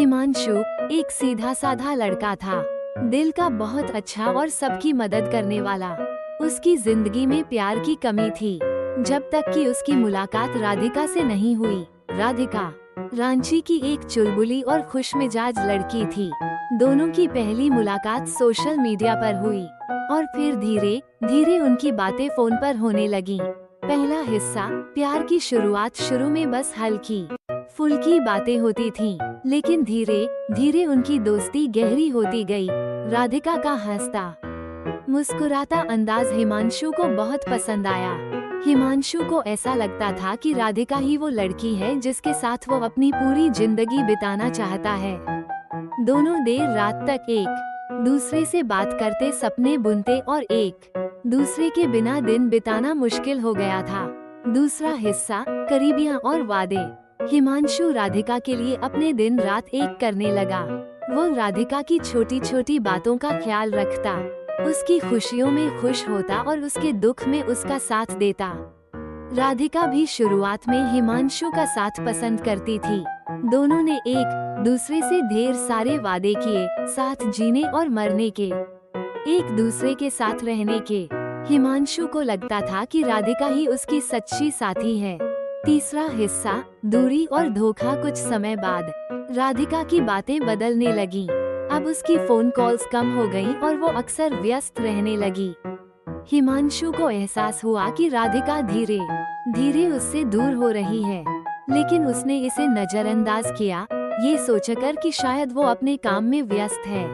हिमांशु एक सीधा साधा लड़का था, दिल का बहुत अच्छा और सबकी मदद करने वाला। उसकी जिंदगी में प्यार की कमी थी, जब तक कि उसकी मुलाकात राधिका से नहीं हुई। राधिका रांची की एक चुलबुली और खुशमिजाज लड़की थी। दोनों की पहली मुलाकात सोशल मीडिया पर हुई और फिर धीरे धीरे उनकी बातें फोन पर होने लगी। पहला हिस्सा प्यार की शुरुआत शुरू में बस हल्की फुल्की बातें होती थीं, लेकिन धीरे धीरे उनकी दोस्ती गहरी होती गई। राधिका का हंसता मुस्कुराता अंदाज हिमांशु को बहुत पसंद आया। हिमांशु को ऐसा लगता था कि राधिका ही वो लड़की है जिसके साथ वो अपनी पूरी जिंदगी बिताना चाहता है। दोनों देर रात तक एक दूसरे से बात करते, सपने बुनते और एक दूसरे के बिना दिन बिताना मुश्किल हो गया था। दूसरा हिस्सा करीबियां और वादे। हिमांशु राधिका के लिए अपने दिन रात एक करने लगा। वो राधिका की छोटी छोटी बातों का ख्याल रखता, उसकी खुशियों में खुश होता और उसके दुख में उसका साथ देता। राधिका भी शुरुआत में हिमांशु का साथ पसंद करती थी। दोनों ने एक दूसरे से ढेर सारे वादे किए, साथ जीने और मरने के, एक दूसरे के साथ रहने के। हिमांशु को लगता था कि राधिका ही उसकी सच्ची साथी है। तीसरा हिस्सा दूरी और धोखा। कुछ समय बाद राधिका की बातें बदलने लगीं। अब उसकी फोन कॉल्स कम हो गईं और वो अक्सर व्यस्त रहने लगी। हिमांशु को एहसास हुआ कि राधिका धीरे धीरे उससे दूर हो रही है, लेकिन उसने इसे नजरअंदाज किया, ये सोचकर कि शायद वो अपने काम में व्यस्त है।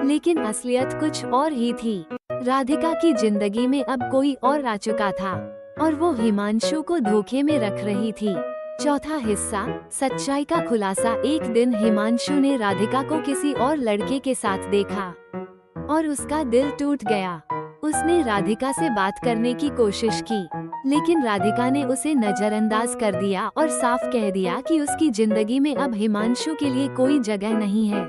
लेकिन असलियत कुछ और ही थी। राधिका की जिंदगी में अब कोई और आ चुका था और वो हिमांशु को धोखे में रख रही थी। चौथा हिस्सा सच्चाई का खुलासा। एक दिन हिमांशु ने राधिका को किसी और लड़के के साथ देखा और उसका दिल टूट गया। उसने राधिका से बात करने की कोशिश की, लेकिन राधिका ने उसे नजरअंदाज कर दिया और साफ कह दिया कि उसकी जिंदगी में अब हिमांशु के लिए कोई जगह नहीं है।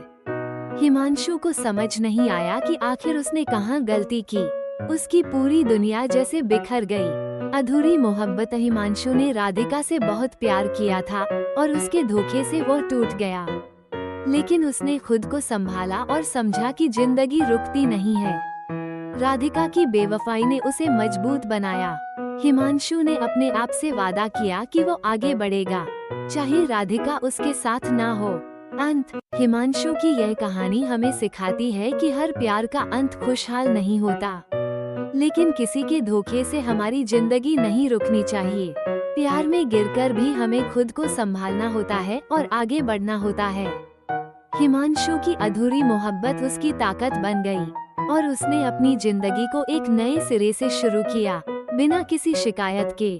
हिमांशु को समझ नहीं आया कि आखिर उसने कहाँ गलती की। उसकी पूरी दुनिया जैसे बिखर गई। अधूरी मोहब्बत। हिमांशु ने राधिका से बहुत प्यार किया था और उसके धोखे से वो टूट गया, लेकिन उसने खुद को संभाला और समझा कि जिंदगी रुकती नहीं है। राधिका की बेवफाई ने उसे मजबूत बनाया। हिमांशु ने अपने आप से वादा किया कि वो आगे बढ़ेगा, चाहे राधिका उसके साथ ना हो। अंत। हिमांशु की यह कहानी हमें सिखाती है कि हर प्यार का अंत खुशहाल नहीं होता, लेकिन किसी के धोखे से हमारी जिंदगी नहीं रुकनी चाहिए। प्यार में गिरकर भी हमें खुद को संभालना होता है और आगे बढ़ना होता है। हिमांशु की अधूरी मोहब्बत उसकी ताकत बन गई और उसने अपनी जिंदगी को एक नए सिरे से शुरू किया, बिना किसी शिकायत के।